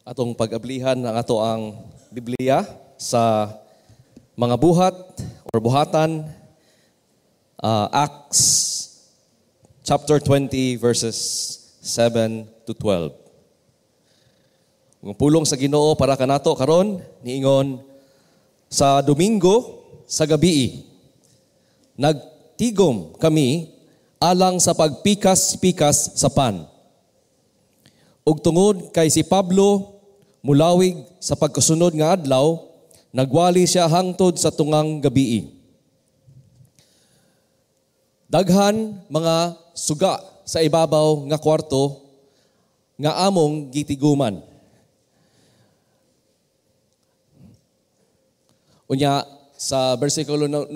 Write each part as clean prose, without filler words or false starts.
atong pag-ablihan ng ato ang Biblia sa mga buhat or buhatan, Acts chapter 20 verses 7 to 12. Ang pulong sa Ginoo para kanato karon niingon sa Domingo sa gabi. Nagtigom kami alang sa pagpikas-pikas sa pan. Ug tungod kay si Pablo mulawig sa pagkasunod nga adlaw, nagwali siya hangtod sa tungang gabi. Daghan mga suga sa ibabaw nga kwarto nga among gitiguman. Unya sa bersikulo 9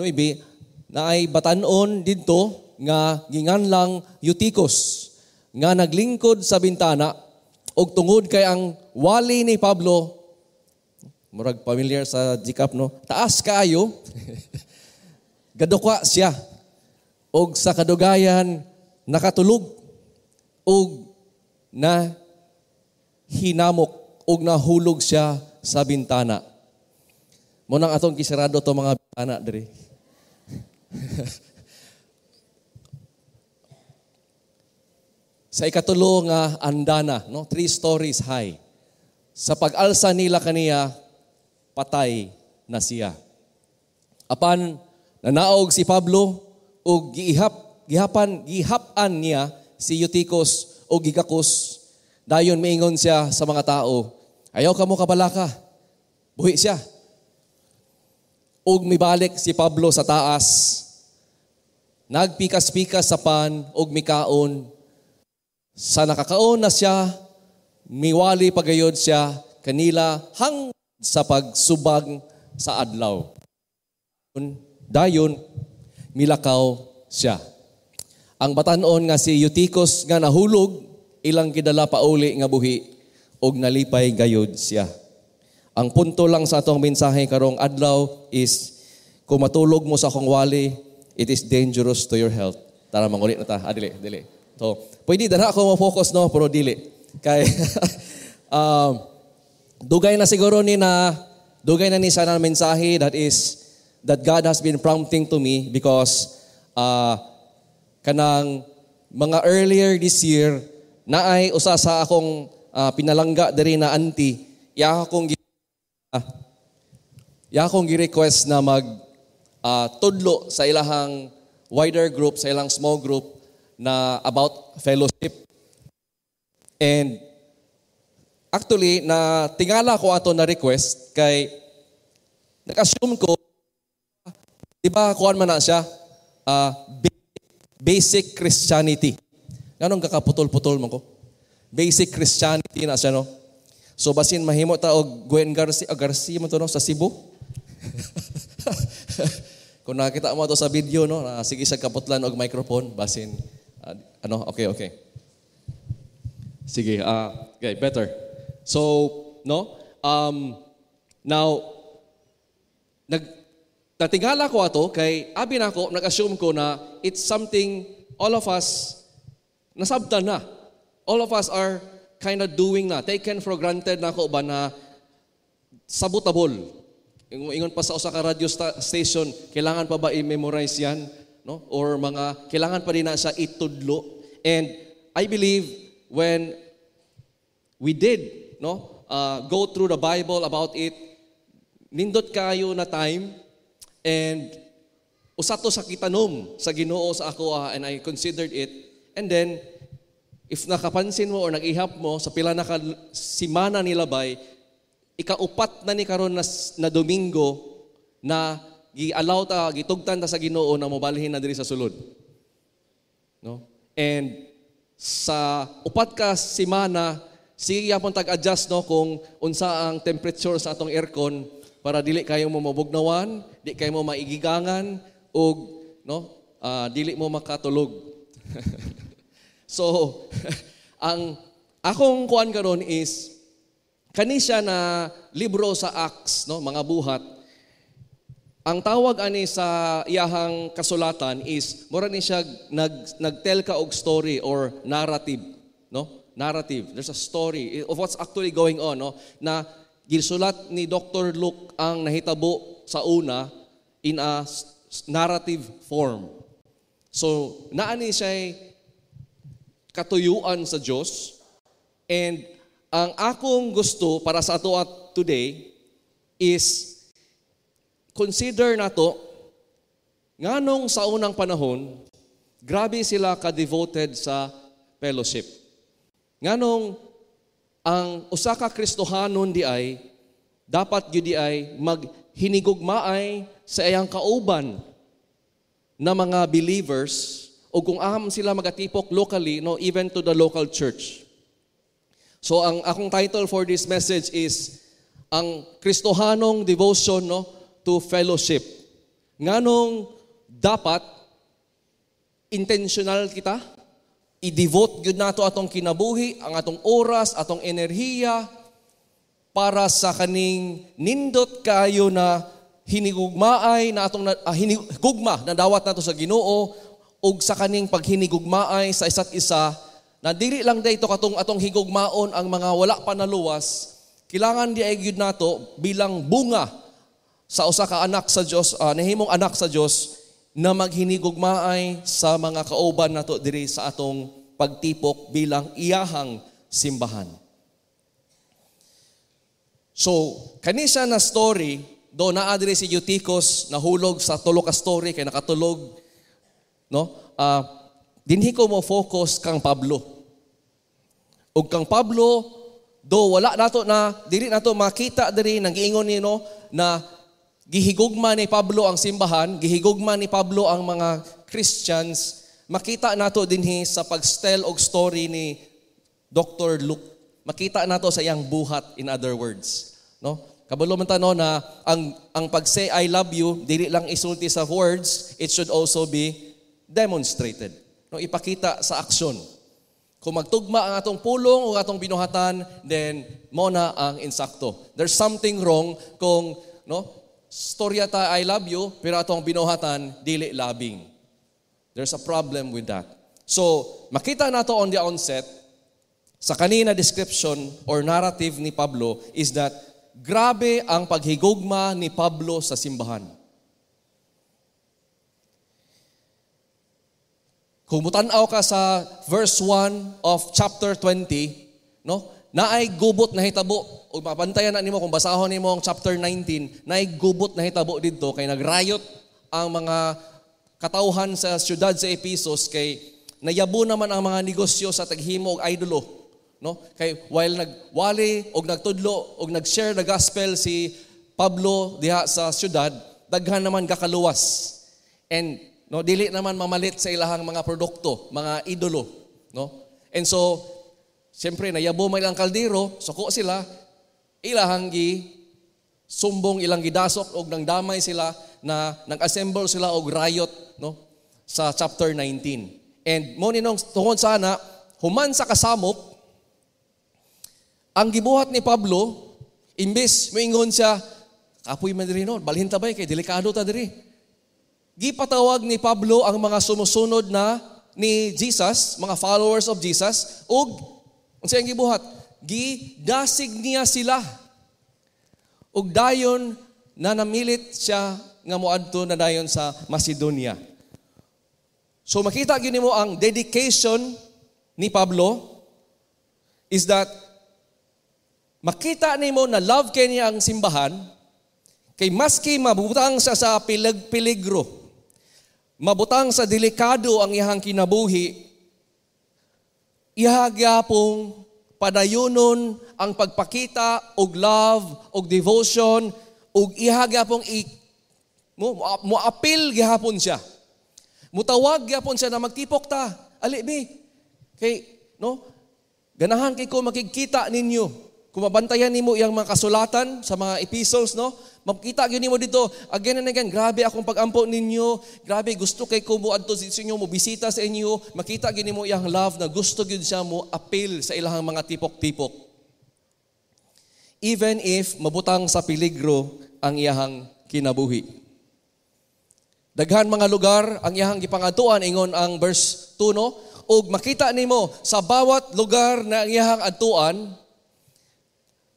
naay batan-on didto nga ginganlang Eutychus nga naglingkod sa bintana og tungod kay ang wali ni Pablo, murag familiar sa jikap no, taas kaayo, gadukwa siya og sa kadugayan nakatulog og na hinamok og nahulog siya sa bintana. Munang atong kisarado to mga bintana diri. Sa ikatulo nga andana, no? 3 stories high. Sa pag-alsa nila kaniya, patay na siya. Apan nanaog si Pablo ug gihapan niya si Eutychus o gigakos. Dayon miingon siya sa mga tao, ayaw ka mo kabalaka. Buhi siya. Ug mibalik si Pablo sa taas. Nagpikas-pikas sa pan ug mikaon. Sa nakakaon na siya, miwali pagayod siya kanila hang sa pagsubag sa adlaw. Dayon, milakaw siya. Ang batanon nga si Eutychus nga nahulog, ilang kidala pauli nga buhi, og nalipay gayod siya. Ang punto lang sa atong mensahe karong adlaw is, kung matulog mo sa akong wali, it is dangerous to your health. Tara, mangulit na ta. Dili. So, pwede dara ako mo-focus, no? Pero dili. Kay, dugay na siguro ni siya na mensahe that God has been prompting to me because kanang mga earlier this year, naay usa sa akong pinalangga diri na auntie, iya akong gi-request na tudlo sa ilahang wider group, sa ilang small group, na about fellowship. And actually, na tingala ko ato na request kay nag-assume ko, di ba kuhan man na siya, basic Christianity. Ganong kakaputol-putol mo ko? Basic Christianity na siya, no? So basin mahimo ta og Gwen Garcia mo to, no, sa Cebu. Kung nakita mo to sa video, no, sige sa kaputlan og microphone, basin okay. Sige, okay, better. So, no, now, natingala ko ato, kay abi na ako, nag-assume ko na it's something all of us, nasabtan na. All of us are kind of doing na. Taken for granted na ako ba na sabutabol. Ingon pa sa usa ka radio station, kailangan pa ba i-memorize yan? No? Or mga, kailangan pa rin na siya itudlo. And I believe when we did go through the Bible about it, nindot kayo na time, and usato sa kitanom sa Ginoo sa ako, and I considered it. And then, if nakapansin mo or nag-ihap mo, sa pila na simana nilabay, ikaupat na ni karon na Domingo na gi-allow ta, gitugtan ta sa Ginoo na mobalhin na diri sa sulod. No? And sa upat ka simana, sige yapon tag-adjust, no, kung unsa ang temperature sa atong aircon para dili kayo mo mabugnawan, di kayo mo maigigangan, og no, dili mo makatulog. So, ang akong kuan karon is kani siya na libro sa Acts, no, mga buhat. Ang tawag ani sa iyahang kasulatan is mura ni siya nagtell ka og story or narrative, no? narrative. There's a story of what's actually going on, no? Na gisulat ni Dr. Luke ang nahitabo sa una in a narrative form. So, naani siya katuyuan sa Diyos. And ang akong gusto para sa ato at today is consider nato nganong sa unang panahon, grabe sila ka-devoted sa fellowship. Nganong ang usa ka Kristohanon di ay dapat gyud di ay maghinigugmaay sa iyang kauban na mga believers o kung aham sila magatipok locally, no, even to the local church. So ang akong title for this message is ang Kristohanong devotion, no, to fellowship. Nganong dapat intentional kita i-devote gyud nato atong kinabuhi, ang atong oras, atong enerhiya para sa kaning nindot kayo na hinigugmaay na atong hinigugma na dawat nato sa Ginoo ug sa kaning paghinigugmaay sa isa't isa na dili lang dayto katong atong higugmaon ang mga wala pa naluwas, kailangan di ay gyud nato bilang bunga sa usa ka anak sa Dios, nahimong anak sa Dios na maghinigugmaay sa mga kauban nato diri sa atong pagtipok bilang iyahang simbahan. So, kanisa na story, do naa diri si Eutychus nahulog sa tulo ka story kay nakatulog, no? Dinhi ko mo focus kang Pablo. Ug kang Pablo, do wala nato na dili nato makita diri nang giingon ni no na gihigugma ni Pablo ang simbahan, gihigugma ni Pablo ang mga Christians, makita nato dinhi sa pag-tell og story ni Dr. Luke. Makita nato sa iyang buhat, in other words, no? Kabalo man ta no na ang pag-say I love you dili lang isulti sa words, it should also be demonstrated. No, ipakita sa aksyon. Kung magtugma ang atong pulong o atong binuhatan, then mo na ang insakto. There's something wrong kung no storya ta I love you, pero atong binuhatan, dili labing. There's a problem with that. So, makita nato on the onset, sa kanina description or narrative ni Pablo is that grabe ang paghigugma ni Pablo sa simbahan. Kung mutanaw ka sa verse 1 of chapter 20, no? Naay gubot na hitabo. O mapantayan na nimo kung basahon nimo ang chapter 19, naay gubot na hitabo didto kay nagrayot ang mga katawhan sa syudad sa Ephesus kay nayabo naman ang mga negosyo sa taghimo og idolo, no? Kay while nagwali og nagtudlo og nag-share the gospel si Pablo diha sa syudad, daghan naman gakaluwas. And no, dili naman mamalit sa ilahang mga produkto, mga idolo, no? And so siyempre, nayabo may ilang kaldero, suko sila, ilahang sumbong ilang gidasok o nang damay sila na nag-assemble sila og riot, no? Sa chapter 19. And mo ninong tungod sana, human sa kasamok, ang gibuhat ni Pablo, imbes moingon siya, kapoy man diri no, balhin ta bay kay delikado ta diri. Gipatawag ni Pablo ang mga sumusunod na ni Jesus, mga followers of Jesus, ug unsay ang gibuhat? Gidasig niya sila. Ug dayon na namilit siya nga moadto na dayon sa Macedonia. So makita gyud nimo ang dedication ni Pablo is that makita nimo na love kay niya ang simbahan kay maski mabutang siya sa peligro, mabutang sa delikado ang iyang kinabuhi, ihagyapong padayunon ang pagpakita og love, og devotion, og ihagyapong moapil gihapon siya. Mutawag gihapon siya na magtipok ta. Ali bi. Kay no, ganahan kay ko makikita ninyo. Kung mabantayan nimo iyang mga kasulatan sa mga epistles, no? Makita gyud nimo dito again and again, grabe akong pag-ampo ninyo, grabe gusto kay ko moadto sa inyo, mo bisita sa inyo, makita gyud nimo iyang love na gusto gyud siya mo appeal sa ilahang mga tipok-tipok. Even if mabutang sa peligro ang iyang kinabuhi. Daghan mga lugar ang iyang gipangadtuan ingon ang verse 2, no? ug makita nimo sa bawat lugar na iyahang adtuan,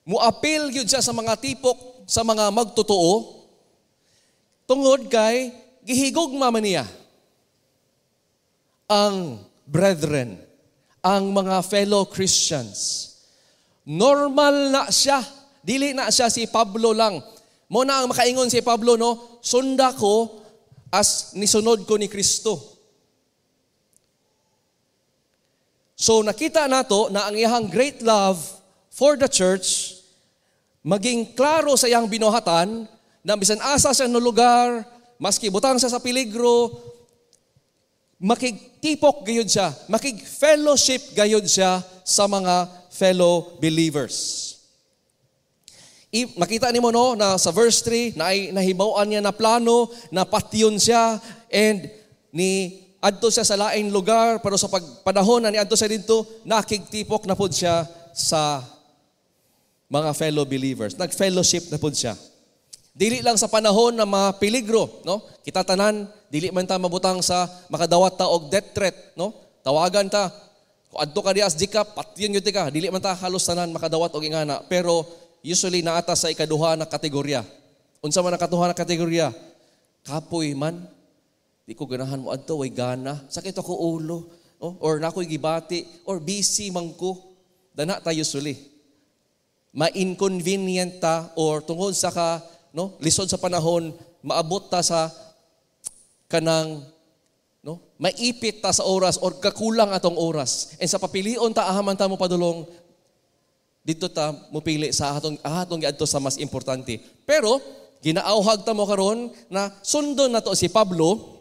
muapil gyud siya sa mga tipok sa mga magtotoo tungod kay gihigugma man niya ang brethren, ang mga fellow Christians. Normal na siya. Dili na siya si Pablo lang. Mo na ang makaingon si Pablo, no? Sunda ko as nisunod ko ni Kristo. So nakita nato na ang iyang great love for the church maging klaro sa iyang binuhatan na bisan asa siya no lugar, maski butang siya sa peligro, makigtipok gayud siya, makig-fellowship gayud siya sa mga fellow believers. Makita nimo no na sa verse 3 na nahibaw-an niya na plano na patyon siya and ni adto siya sa laing lugar pero sa pagpanahon na ni adto siya dito nakigtipok na pud siya sa mga fellow believers. Nag-fellowship na pud siya. Dili lang sa panahon na mga peligro, no? Kita tanan dili man ta mabutang sa makadawat ta og death threat, no? Tawagan ta kung adto ka dias di ka patyon gyud ka, dili man ta halos tanan makadawat og ingana, pero usually naata sa ikaduha na kategorya. Unsa man ang katuha na kategorya? Kapoy man, di ko ganahan mo adto, way gana, sakit ako ulo, no? Or nakoy gibati, or busy man ko. Dana ta usually. Ma-inconvenient ta or tungod sa ka, no? Lisod sa panahon, maabot ta sa kanang, no? Maipit ta sa oras or kakulang atong oras. And sa papilion ta ahaman ta mo padulong dito ta mupili sa atong giadto sa mas importante. Pero ginaauhag ta mo karon na sundon nato si Pablo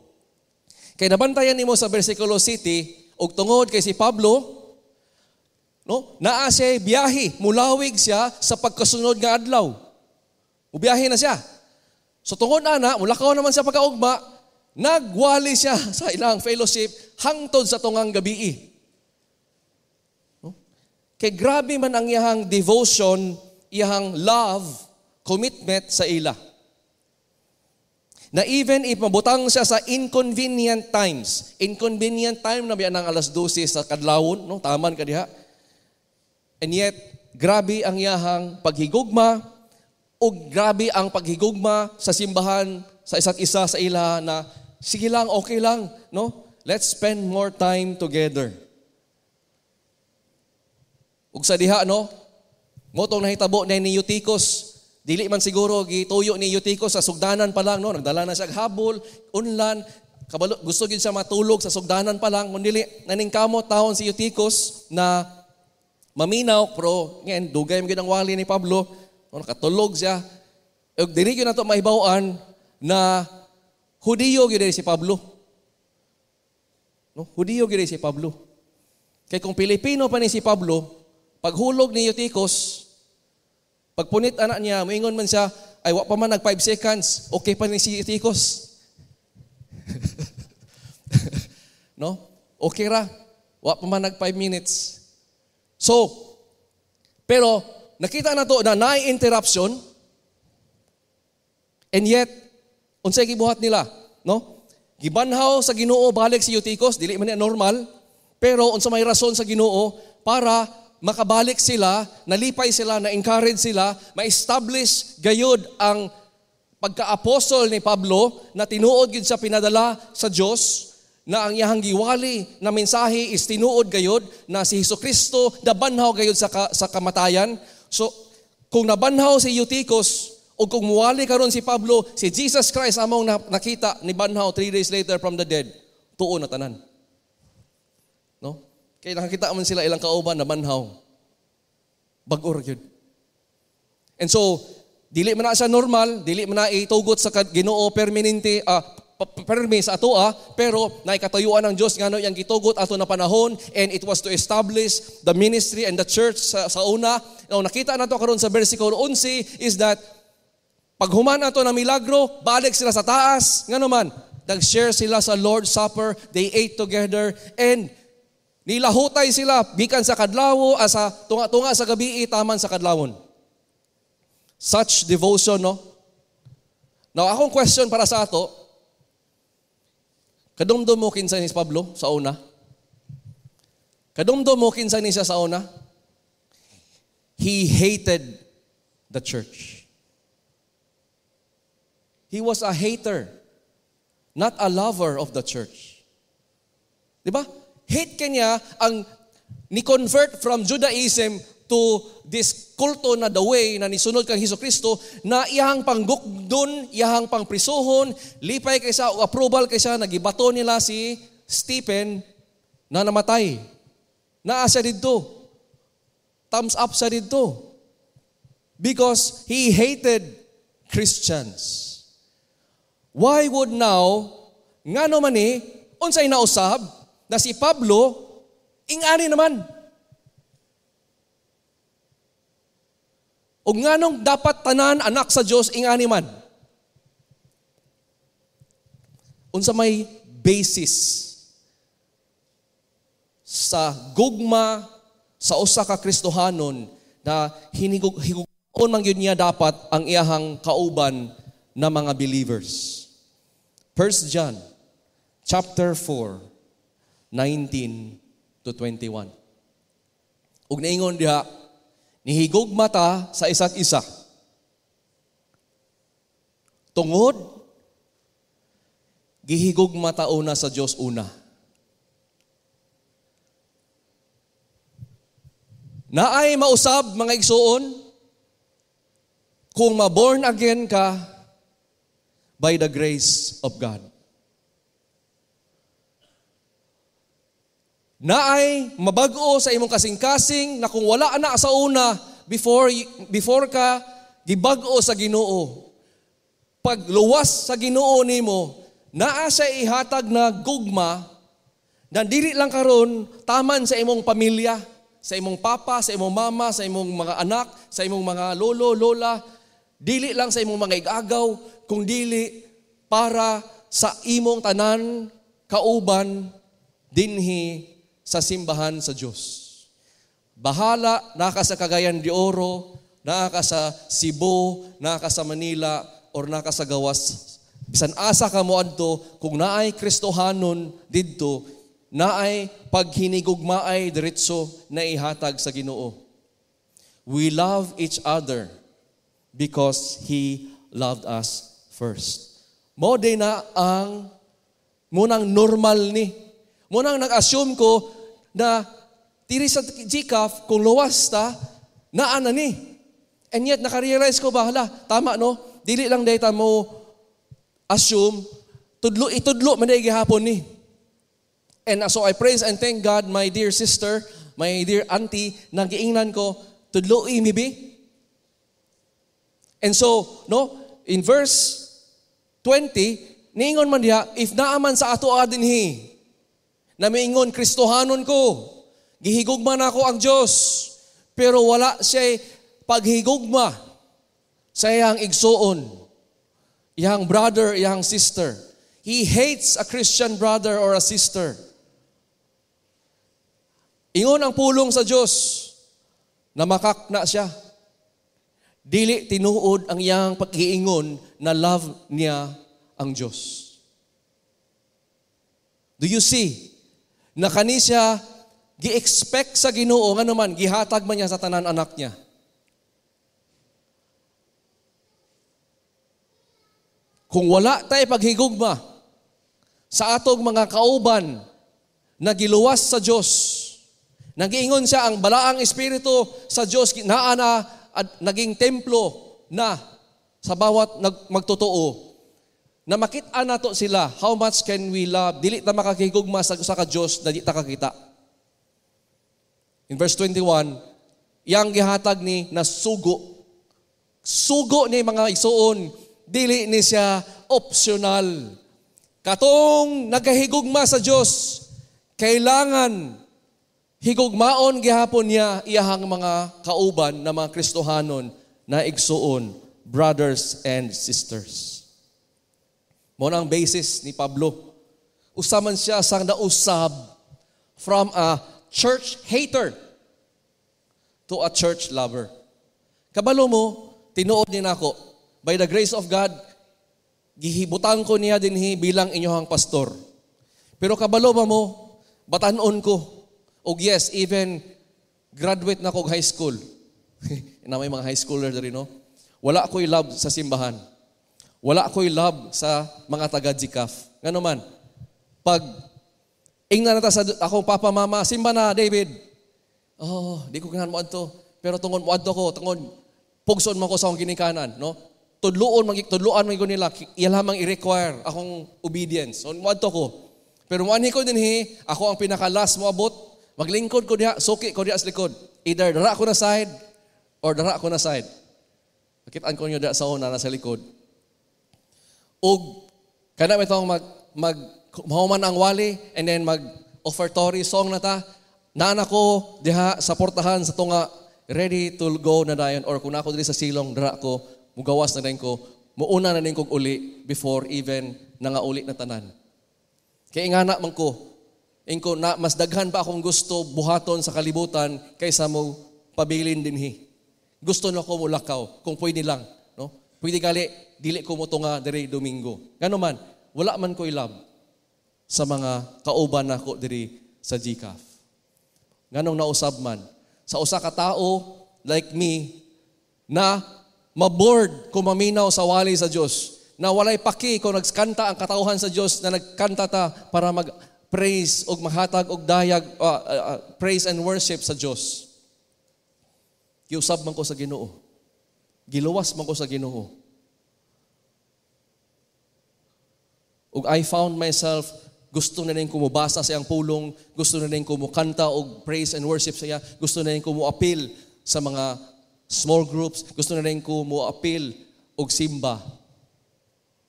kay nabantayan nimo sa bersikulo 7 og tungod kay si Pablo, no, naa siya biyahe, mulawig siya sa pagkasunod nga adlaw. Ubiyahe na siya. So tungod ana, mulakaw naman siya pagkaugma, nagwali siya sa ilang fellowship hangtod sa tungang gabii. Kay grabe man ang iyahang devotion, iyahang love, commitment sa ila. Na even if mabutang siya sa inconvenient times, inconvenient time na biyan ng alas 12 sa kadlawon, no? Taman ka diha. And yet, grabe ang iyahang paghigugma o grabe ang paghigugma sa simbahan, sa isa't isa sa ila na sige lang, okay lang, no? Let's spend more time together. Ug sa diha, no, motong nahitabo na ni Eutychus, dili man siguro gituyo ni Eutychus sa sugdanan pa lang, no, nagdala na siya habol, unlan, kabalo, gusto gyud siya matulog sa sugdanan pa lang, kun dili naningkamot taon si Eutychus na maminaw, pero ngayon dugay mo gyud ang wali ni Pablo, no, nakatulog siya. Ug dili gyud nato mahibaw-an na Hudiyo gyud si Pablo. No, Hudiyo gyud si Pablo. Kay kung Pilipino pa ni si Pablo, paghulog ni Eutychus, pagpunit anak niya, moingon man siya, ay wa pa man nag 5 seconds, okay pa ni si Eutychus. No? Okay ra. Wa pa man nag 5 minutes. So, pero nakita na to na na-interruption and yet, unsay gibuhat nila, no? Gibanhaw sa Ginoo balik si Eutychus, dili man niya normal, pero unsa may rason sa Ginoo para makabalik sila, nalipay sila, na-encourage sila, ma-establish gayud ang pagka-apostol ni Pablo na tinuod gid sa pinadala sa Dios na ang iyahang giwali na mensahe is tinuod gayud na si Hesukristo nabanhaw gayud sa kamatayan. So kung nabanhaw si Eutychus o kung muwali karon si Pablo, si Jesus Christ among nakita ni banhaw 3 days later from the dead, tuo na tanan. No? Kaya nakakita man sila ilang kauban na manhaw. Bag-or yun. And so, dili man na siya normal, dili man na itugot sa Ginoo permanente, permi sa ato, pero naikatayuan ng Diyos nga no, yung gitugot ato na panahon, and it was to establish the ministry and the church sa una. Now, nakita nato karon sa versikulo 11 is that paghuman ato na milagro, balik sila sa taas, nga naman, nag-share sila sa Lord's Supper, they ate together, and nilahutay sila, bikan sa kadlawo, sa tunga-tunga sa gabi, taman sa kadlawon. Such devotion, no? Now, akong question para sa ato, kadumdum mo kinsa ni Pablo sa una? Kadumdum mo kinsa ni siya sa una? He hated the church. He was a hater, not a lover of the church. Di ba? Hate kanya ang ni-convert from Judaism to this kulto na the way na nisunod kang Hesukristo na iyahang panggukdon, iyahang pangprisuhon, lipay kaysa o approval kaysa nagibato nila si Stephen na namatay. Naa siya dito. Thumbs up siya dito. Because he hated Christians. Why would now, ngano man unsay nausab na si Pablo, ingani naman. O nganong dapat tanan anak sa Diyos, ingani man. Unsa may basis sa gugma sa usa ka Kristohanon na hinigugon man gyud niya dapat ang iyahang kauban na mga believers. 1 John chapter 4, 19 to 21. Ug naingon diha, nihigugma ta sa isa't isa. Tungod, gihigugma ta una sa Dios una. Naay mausab mga igsuon, kung ma-born again ka by the grace of God. Naay mabag-o sa imong kasing-kasing na kung wala na sa una before ka gibag-o sa Ginoo. Pag luwas sa Ginoo nimo, naa siya ihatag na gugma na dili lang karon taman sa imong pamilya, sa imong papa, sa imong mama, sa imong mga anak, sa imong mga lolo, lola, dili lang sa imong mga igagaw, kung dili para sa imong tanan kauban dinhi sa simbahan sa Diyos. Bahala, naka sa Cagayan de Oro, naka sa Cebu, naka sa Manila, or naka sa gawas. Bisan asa ka mo adto, kung naay Kristohanon didto, naay paghinigugmaay diretso na ihatag sa Ginoo. We love each other because He loved us first. Mo din na ang munang normal ni. Munang nag-assume ko na tiri sa GCAF, kung luwas ta, naan na ni. And yet, nakarealize ko ba, tama no? Dili lang data mo assume, itudlo man na gihapon ni. And so I praise and thank God, my dear sister, my dear auntie, nagiingnan ko, tudlo imibi. And so, no, in verse 20, niingon man diha, if naaman sa ato adinhi, na miingon, Kristohanon ko, gihigugma na ako ang Diyos, pero wala siya paghigugma sa iyang igsuon, iyang brother, iyang sister. He hates a Christian brother or a sister. Ingon ang pulong sa Diyos na makakna siya. Dili tinuod ang iyang pag-iingon na love niya ang Diyos. Do you see? Na kani siya gi-expect sa Ginoo nga naman gihatag man niya sa tanan anak niya. Kung wala tay paghigugma sa atong mga kauban na giluwas sa Dios, nagiingon siya ang balaang espiritu sa Dios naa na naging templo na sa bawat magtotoo. Na makita nato sila, how much can we love? Dili ta makakigugma sa ka-Diyos na di ta kakita. In verse 21, iyang gihatag ni na sugo. Sugo ni mga isuon, dili ni siya optional. Katong nagahigugma sa Diyos, kailangan higugmaon gihapon niya iyahang mga kauban na mga Kristohanon na igsuon, brothers and sisters. Mo na ang basis ni Pablo. Usaman siya sang nausab from a church hater to a church lover. Kabalo mo, tinuod ni nako, by the grace of God, gihibutang ko niya dinhi bilang inyohang pastor. Pero kabalo ba mo, batanon ko, O yes, even graduate na ko high school. Na may mga high schooler rin, no? Wala ako'y love sa simbahan. Wala ako'y love sa mga taga-GCAF. Nga naman, pag ingnan na ta sa akong papa, mama, simba na, David. Oh, di ko ganahan mo adto. Pero tungod mo adto ko, tungod pugson mo ko sa akong ginikanan, no? Tudluan man nila, iya lamang i-require akong obedience. So mo adto ko. Pero mo anhi ko dinhi, ako ang pinaka-last mo abot, maglingkod ko diha, suki ko diha sa likod. Either dara ko na side or dara ko na side. Nakitaan ko niyo diha sa una na sa likod. Og kana itong mahuman ang wali and then mag-offertory song na ta. Naan ako diha sa portahan sa tunga ready to go na dayon or kung ako diri sa silong dara ko mugawas na din ko muuna na din kog uli before even nangauli na tanan. Kay ingana man ko ingko na mas daghan pa akong gusto buhaton sa kalibutan kaysa mo pabilin dinhi. Gusto na ko mulakaw kung pwede lang, no? Pwede gali dili ko mo tunga diri Domingo. Ngano man wala man ko love sa mga kauban nako diri sa GCAF. Nganong nausab man sa usa ka tao like me na maboard kung maminaw sa wali sa Dios, na walay paki kung nagkanta ang katauhan sa Dios na nagkanta ta para mag-praise o maghatag og dayag praise and worship sa Dios. Giusab man ko sa Ginoo. Giluwas man ko sa Ginoo. Ug I found myself gusto na rin ko mubasa sa iyang pulong, gusto na rin ko mukanta og praise and worship sa iya, gusto na rin ko mo-appeal sa mga small groups, gusto na rin ko mo-appeal og simba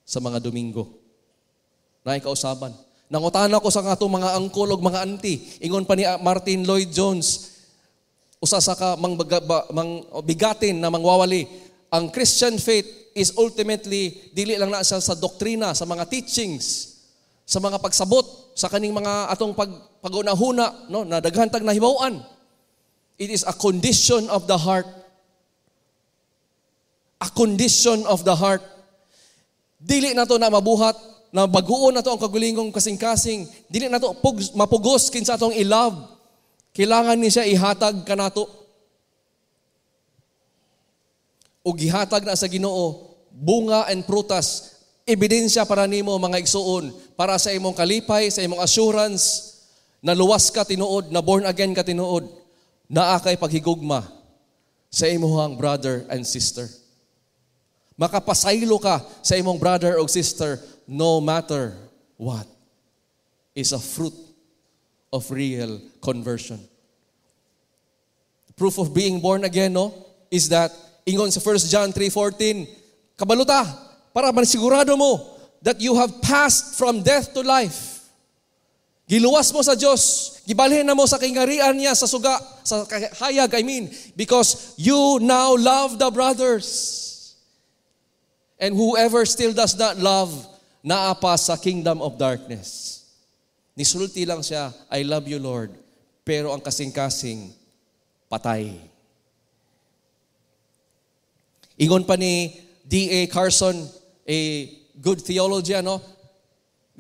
sa mga Domingo. Naay kausaban. Nangutana ko sa atong mga angkol og mga auntie, ingon pa ni Martin Lloyd Jones, usa sa ka bigatin na mangwawali, ang Christian faith is ultimately dili lang na siya sa doktrina, sa mga teachings, sa mga pagsabot, sa kaning mga atong pagunahuna, no, na daghan tag nahibaw-an. It is a condition of the heart. A condition of the heart. Dili na to na mabuhat, na baguon na to ang kagulingong kasing-kasing. Dili na to mapugos kinsa atong i-love. Kailangan ni siya ihatag kanato. O gihatag na sa Ginoo, bunga and prutas, ebidensya para nimo mga igsuon, para sa imong kalipay, sa imong assurance, na luwas ka tinuod, na born again ka tinuod, naa kay paghigugma sa imong brother and sister. Makapasaylo ka sa imong brother o sister no matter what is a fruit of real conversion. Proof of being born again, no, is that ingon sa 1 John 3:14, kabaluta, para manisigurado mo that you have passed from death to life. Giluwas mo sa Diyos, gibalhin na mo sa kingarian niya sa suga, sa hayag, because you now love the brothers. And whoever still does not love, naapa sa kingdom of darkness. Nisulti lang siya, I love you Lord, pero ang kasing-kasing patay. Ingon pa ni D.A. Carson, a good theologian, no?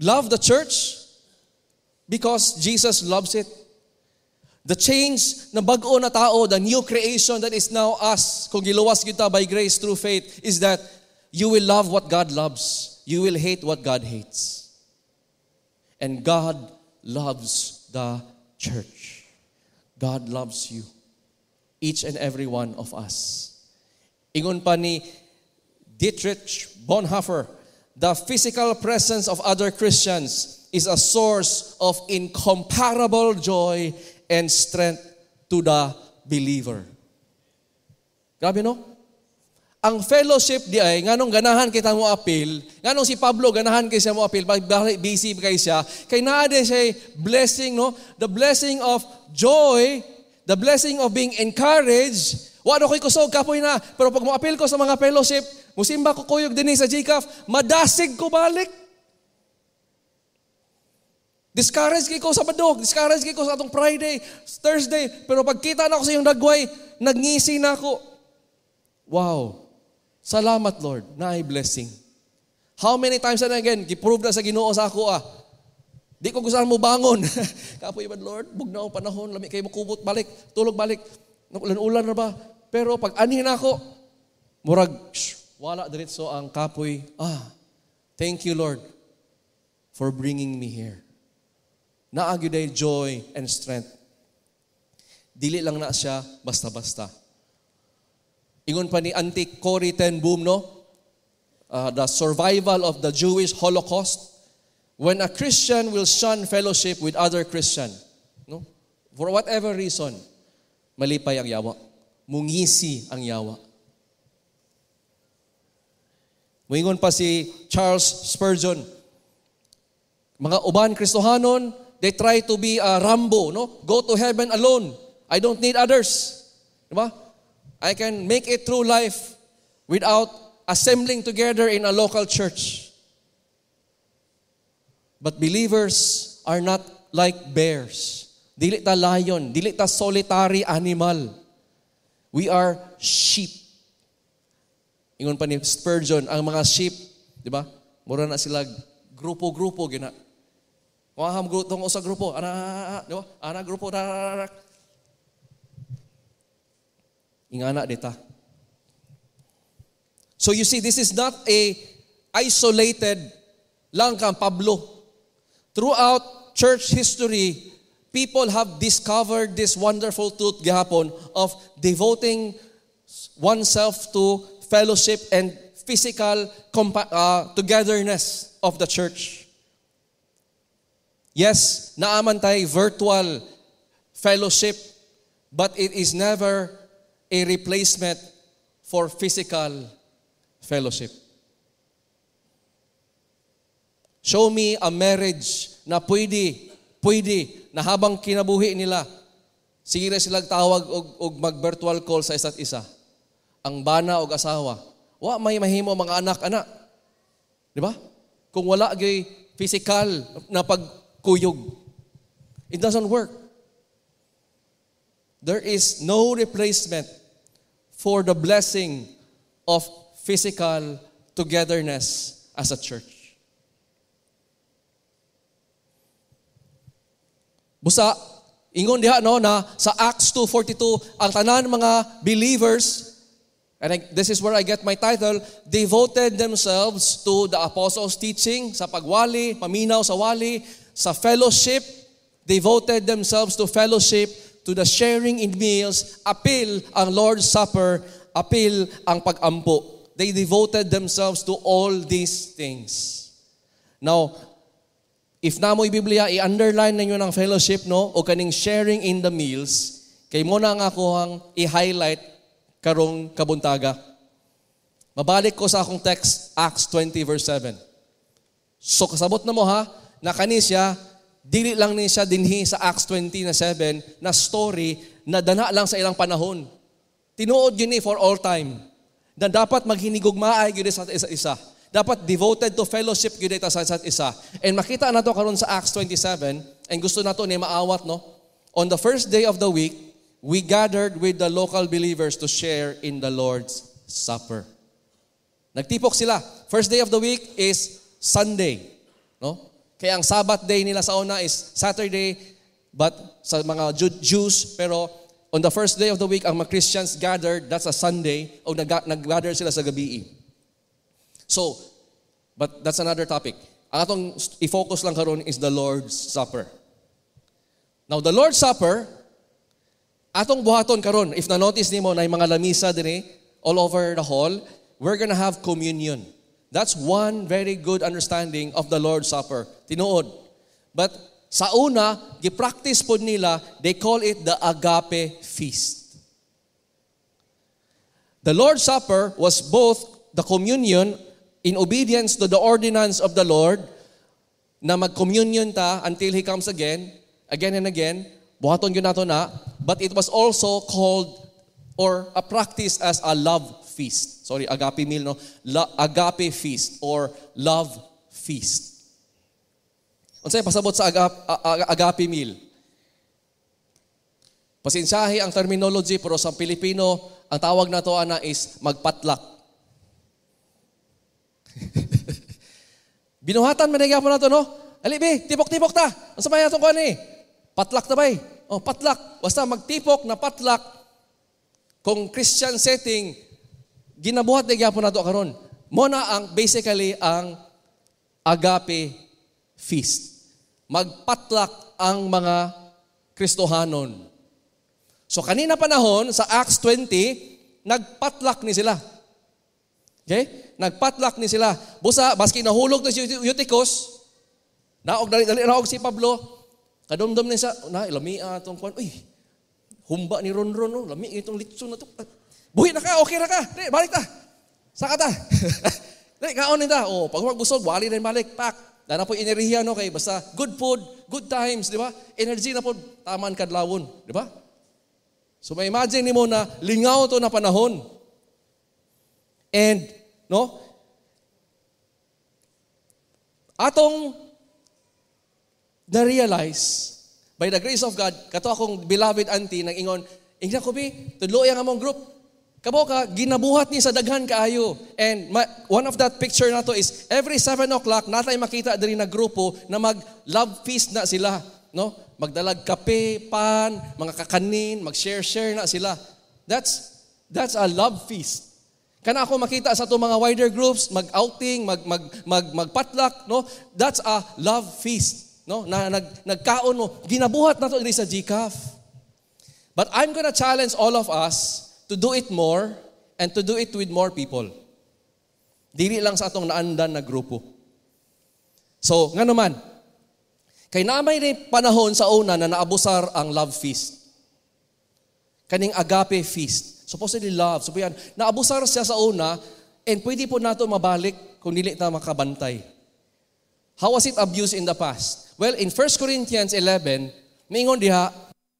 Love the church because Jesus loves it. The change na bag-o na tao, the new creation that is now us, kung giluwas kita by grace through faith, is that you will love what God loves. You will hate what God hates. And God loves the church. God loves you. Each and every one of us. Ingon pa ni Dietrich Bonhoeffer, the physical presence of other Christians is a source of incomparable joy and strength to the believer. Grabe, no? Ang fellowship di ay, nganong ganahan kita mo appeal, nganong si Pablo ganahan kay siya mo appeal, busy kay siya, kay naade siya blessing, no? The blessing of joy, the blessing of being encouraged. Wala ko'y kusog, kapoy na. Pero pag mo-appeal ko sa mga fellowship, musimba ko kuyog din sa GCAF, madasig ko balik. Discourage kay ko sa Badog, discourage kay ko sa atong Friday, Thursday. Pero pagkita na ko sa iyong dagway, nagngisi na ako. Wow. Salamat Lord, na ay blessing. How many times na again, giprove na sa Ginoo sa ako Di ko gusto mo bangon. Kapoy man, Lord, bugnaw panahon, lami kayo makubot, balik, tulog balik. Ulan-ulan na ba? Pero pag anhin ako, murag, wala diretso ang kapoy. Thank you, Lord, for bringing me here. Naagyoday joy and strength. Dili lang na siya basta-basta. Ingon pa ni Auntie Corrie ten Boom, no? The survival of the Jewish Holocaust. When a Christian will shun fellowship with other Christian, no? For whatever reason, malipay ang yawa. Mungisi ang yawa. Moingon pa si Charles Spurgeon, mga uban Kristohanon, they try to be a Rambo, no? Go to heaven alone. I don't need others. Diba? I can make it through life without assembling together in a local church. But believers are not like bears. Dili ta lion, dili ta solitary animal. We are sheep. Ingon pa ni Spurgeon, ang mga sheep, di ba? Mura na sila grupo-grupo gina. Waham tong usa grupo, di ba? Ana grupo ingana dita. So you see, this is not a isolated lang kang Pablo. Throughout church history, people have discovered this wonderful truth gihapon of devoting oneself to fellowship and physical togetherness of the church. Yes, naaman tay virtual fellowship, but it is never a replacement for physical fellowship. Show me a marriage na pwede na habang kinabuhi nila, sige na silang tawag og mag-virtual call sa isa't isa. Ang bana og asawa. Wa may mahimo mga anak-anak. Di ba? Kung wala gay physical na pagkuyog. It doesn't work. There is no replacement for the blessing of physical togetherness as a church. Busa, ingon diha no na sa Acts 2:42 ang tanan mga believers, and this is where I get my title, devoted themselves to the apostles' teaching, sa pagwali, paminaw sa wali, sa fellowship, devoted themselves to fellowship, to the sharing in meals, apil ang Lord's Supper, apil ang pag-ampo. They devoted themselves to all these things. Now, if namoy Biblia, i-underline ninyo ng fellowship, no? O kaning sharing in the meals, kay mo na nga ko ang i-highlight karong kabuntaga. Mabalik ko sa akong text, Acts 20 verse 7. So kasabot na mo ha, na kani siya, dili lang ni siya dinhi sa Acts 20 na 7 na story na dana lang sa ilang panahon. Tinuod yun for all time. Na dapat maghinigugmaay gyud sa isa-isa. Dapat devoted to fellowship gyud ta sa isa't isa. And makita nato karon sa Acts 27, and gusto nato ni maawat, no? On the first day of the week, we gathered with the local believers to share in the Lord's Supper. Nagtipok sila. First day of the week is Sunday, no? Kaya ang Sabbath day nila sa una is Saturday, but sa mga Jews, pero on the first day of the week, ang mga Christians gathered, that's a Sunday, o nag-gather sila sa gabi. So, but that's another topic. Ang atong i-focus lang karon is the Lord's Supper. Now, the Lord's Supper, atong buhaton karon, if na-notice nimo na yung mga lamisa dire all over the hall, we're gonna have communion. That's one very good understanding of the Lord's Supper. Tinuod. But sa una, gi-practice pod nila, they call it the agape feast. The Lord's Supper was both the communion in obedience to the ordinance of the Lord, na mag-communion ta until He comes again and again, buhaton yun nato na, but it was also called or a practice as a love feast. Sorry, agape meal, no? Agape feast or love feast. Unsay pasabot sa agape meal? Pasensyahi ang terminology, pero sa Pilipino, ang tawag na to ana is magpatlak. Binuhatan man nagyapon nato, no? alibi, tipok-tipok ta. Ang samaya itong kuhan eh. Patlak ta ba eh? Oh, patlak. Basta magtipok na patlak. Kung Christian setting, ginabuhat na gyapon nato karon. Muna ang basically ang agape feast. Magpatlak ang mga Kristohanon. So kanina panahon sa Acts 20, nagpatlak ni sila. Okay? Nagpatlak ni sila. Busa, baski nahulog na si Eutychus, naog si Pablo, kadumdum ni sa, lamia itong kwan, uy, humba ni Ronron, no? Lami itong litson na ito. Buhi na ka, okay na ka, balik ta. Saka ta. Kaon na ta. O, pag magbusog, wali na balik, pak. Dahil na po inerihiya, no? Kay basta good food, good times, di ba? Energy na po, taman kadlawon, di ba? So may imagine ni mo na lingaw to na panahon. And, no? Atong na-realize, by the grace of God, kato akong beloved auntie nang ingon, ingna ko bi, tudlo yang among group. Kabo ka, ginabuhat ni sa daghan kaayo. And one of that picture na to is, every 7 o'clock, natay makita diri na grupo na mag-love feast na sila. No? Magdalag kape, pan, mga kakanin, mag-share na sila. That's a love feast. Kana ako makita sa itong mga wider groups, mag-outing, magpatlak, no? That's a love feast. No? Na nagkaon mo, ginabuhat na to diri sa GCAF. But I'm gonna challenge all of us to do it more and to do it with more people. Dili lang sa atong naandan na grupo. So, nga naman, kay namay rin panahon sa una na naabusar ang love feast. Kaning agape feast. Supposedly love. So yan, naabusar siya sa una and pwede po nato mabalik kung dili ta makabantay. How was it abused in the past? Well, in 1 Corinthians 11, maingon diha,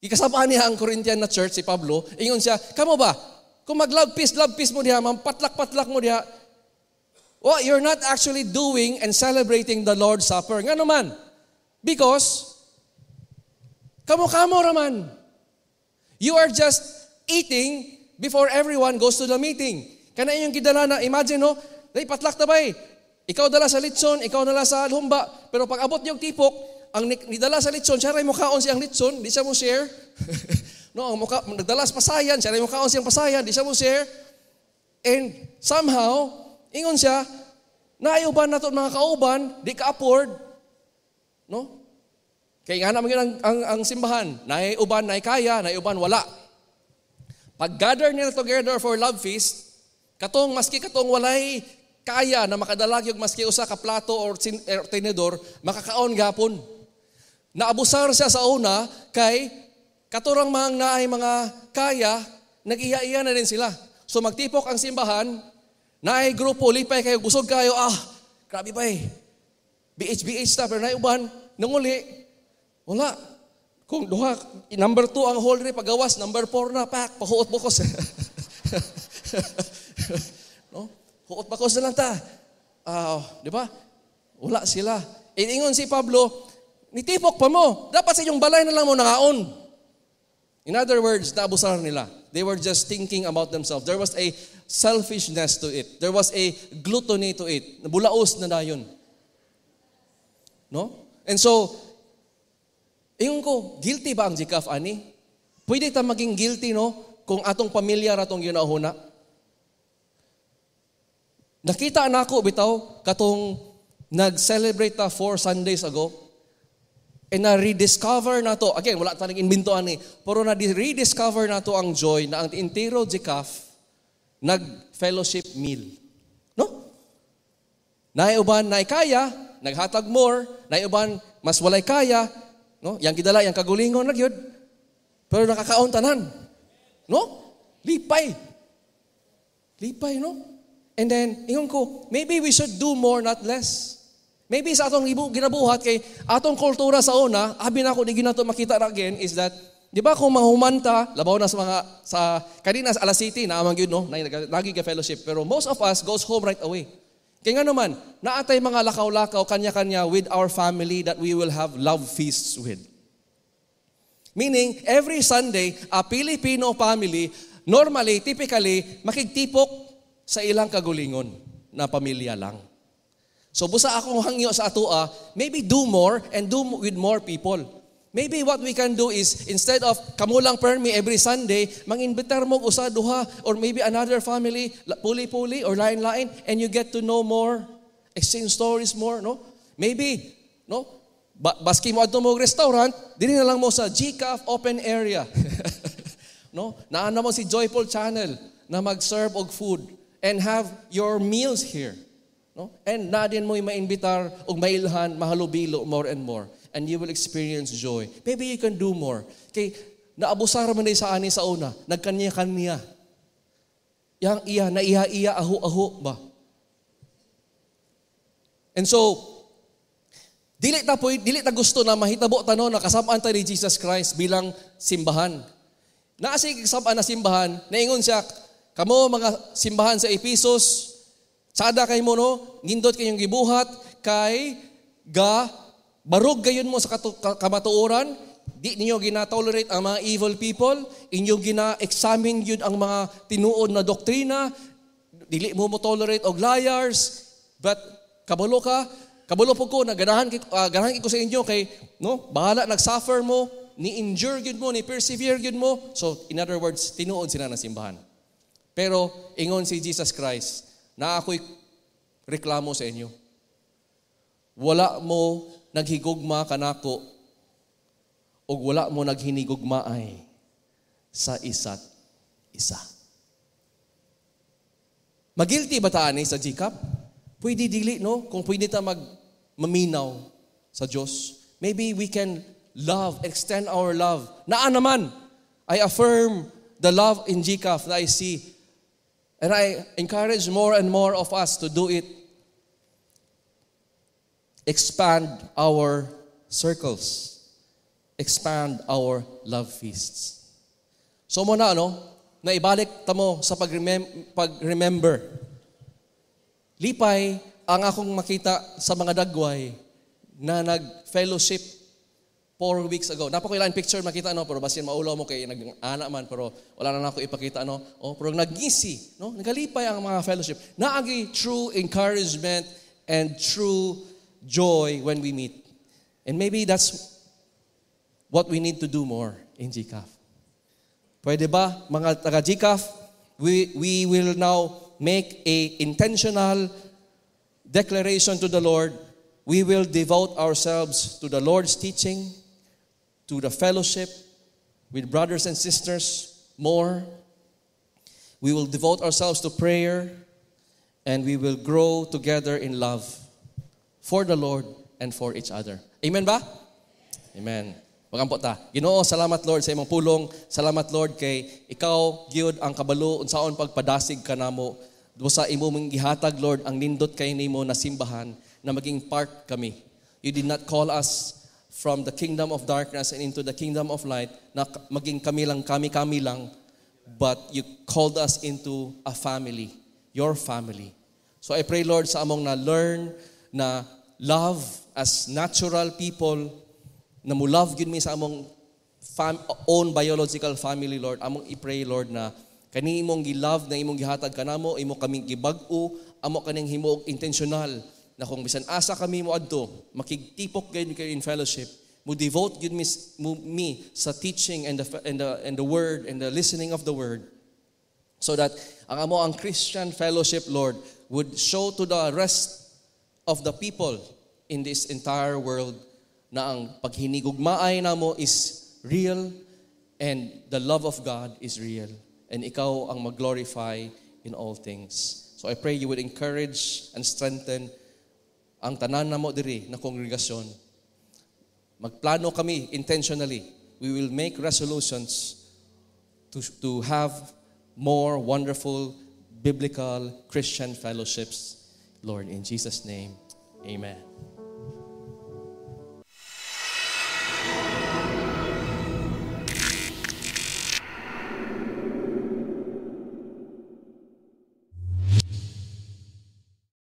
ikasabaan niya ang Corinthian na church, si Pablo, ingon siya, kamo ba, kung mag-love feast mo diha, patlak mo diha, well, you're not actually doing and celebrating the Lord's Supper. Nga naman, because, kamo raman. You are just eating before everyone goes to the meeting. Kana yung gidala na, imagine no, patlak tabay. Ikaw dala sa litson, ikaw dala sa humba. Pero pag abot yung tipok, ang nidala sa litson, siya rin mukhaon siyang litson, di siya mo share. No, nagdala sa pasayan, siya rin mukhaon siyang pasayan, di siya mo share. And somehow, ingon siya, naayuban na ito mga kauban, di ka afford. No? Kaya nga naman ang simbahan, naiuban, naikaya, naiuban, wala. Pag gather nila together for love feast, maski katong walay kaya na makadalag yung maski usa ka plato or tinidor, makakaon gapon. Naabusar siya sa una kay katurang mga naay mga kaya, nag-iya-iya na rin sila. So magtipok ang simbahan, naay grupo, lipay kayo, busog kayo, grabe pa eh. BH ta, pero naiuban, nanguli, wala. Kung duha, number 2 ang hall rin, pagawas, number 4 na, pahuot bukos. No? Huot bukos na lang ta. Di ba? Wala sila. Ingon si Pablo, nitipok pa mo. Dapat sa inyong balay na lang mo nangaon. In other words, naabusar nila. They were just thinking about themselves. There was a selfishness to it. There was a gluttony to it. Bulaos na dayon. No? And so, ingon ko, guilty ba ang GCAF, ani? Pwede ta maging guilty, no? Kung atong pamilya ratong ginahuna. Nakita na ako, bitaw, katong nag-celebrate ta 4 Sundays ago, and na-rediscover na to, again, wala tayong inbintoan eh, pero na-rediscover na to ang joy na ang entero GCAF nag-fellowship meal. No? Naiuban, naikaya, naghatag more, naiuban, mas walay kaya, no? Yang gidala, yang kagulingon na gyud. Pero nakakaon tanan. No? Lipay, no? And then, ingon ko, maybe we should do more, not less. Maybe sa atong ginabuhat, kay atong kultura sa una, abi na ako, di ginato makita na again, is that, di ba kung manghumanta, labaw na kanina sa alas city, naamang yun, no? Lagi ka fellowship. Pero most of us goes home right away. Kaya nga naman, naatay mga lakaw-lakaw, kanya-kanya with our family that we will have love feasts with. Meaning, every Sunday, a Filipino family, normally, typically, makigtipok sa ilang kagulingon na pamilya lang. So busa akong hangyo sa atoa, maybe do more and do with more people. Maybe what we can do is, instead of kamo lang permi every Sunday, manginbitar mo usa, duha, or maybe another family, puli-puli or lain-lain, and you get to know more, exchange stories more, no? Maybe, no? Baski mo adto mo restaurant, dili na lang mo sa GCAF open area. No? Naana mo si Joyful Channel na mag-serve og food and have your meals here. No? And na din mo mainbitar og mailhan, mahalubilo more and more. And you will experience joy. Maybe you can do more. Kay naabusar man day sa ani sa una, nagkanya-kanya. Yang iya na iya aho-aho ba? And so dili ta gusto na mahitabo ta no na kasab-an ta ni Jesus Christ bilang simbahan. Naa siya kasab-an na simbahan, naingon siya, kamo mga simbahan sa Ephesus, sada kay mo no, ngindot kayong gibuhat kay barog gayon mo sa kamatuoran, di niyo gina-tolerate ang mga evil people, inyo gina-examine yun ang mga tinuod na doktrina, dili mo tolerate og liars, but kabalo po ko na ganahan ko sa inyo kay no, bahala nagsuffer mo, ni-endure gyud mo, ni-persevere gyud mo. So in other words, tinuod sila ng simbahan. Pero ingon si Jesus Christ, na ako'y reklamo sa inyo. Wala mo naghigugma kanako o wala mo naghinigugmaay sa isa't isa. Magilty ba taani sa GCAP? Pwede dili, no? Kung pwede ta maminaw sa Diyos, maybe we can love, extend our love. Naan naman, I affirm the love in GCAF that I see. And I encourage more and more of us to do it. Expand our circles. Expand our love feasts. So muna, naibalik tamo sa pag-remember. Lipay ang akong makita sa mga dagway na nag-fellowship 4 weeks ago. Napakailan picture makita, pero basin maulaw mo kay nag-ana man, pero wala na ako ipakita, pero nag-ngisi, nagalipay ang mga fellowship. Naagi true encouragement and true joy when we meet. And maybe that's what we need to do more in GCAF. Pwede ba, mga taga-GCAF, we will now make a intentional declaration to the Lord. We will devote ourselves to the Lord's teaching, to the fellowship with brothers and sisters more. We will devote ourselves to prayer, and we will grow together in love for the Lord and for each other. Amen ba? Amen. Magampo ta. Ginoo, salamat Lord sa imong pulong. Salamat Lord kay ikaw gyud ang kabalo unsaon pagpadasig kanamo. Sa imong gihatag Lord ang nindot kay nimo na simbahan na maging part kami. You did not call us from the kingdom of darkness and into the kingdom of light na maging kami lang, but you called us into a family, your family. So I pray Lord sa among na learn na love as natural people, na mo love yun mi sa among own biological family, Lord. Among i-pray, Lord, na kani imong gilove na imong gihatag kanamo, imo kaming gibag-o, amo kaning himo intentional na kung bisan asa kami mo adto, makigtipok gayud kayo in fellowship, mo devote gud me sa teaching and the word and the listening of the word, so that ang Christian fellowship, Lord, would show to the rest of the people in this entire world na ang paghinigugmaay namo is real and the love of God is real. And ikaw ang mag-glorify in all things. So I pray you would encourage and strengthen ang tanan namo diri na kongregasyon. Magplano kami intentionally. We will make resolutions to have more wonderful biblical Christian fellowships. Lord, in Jesus' name, amen.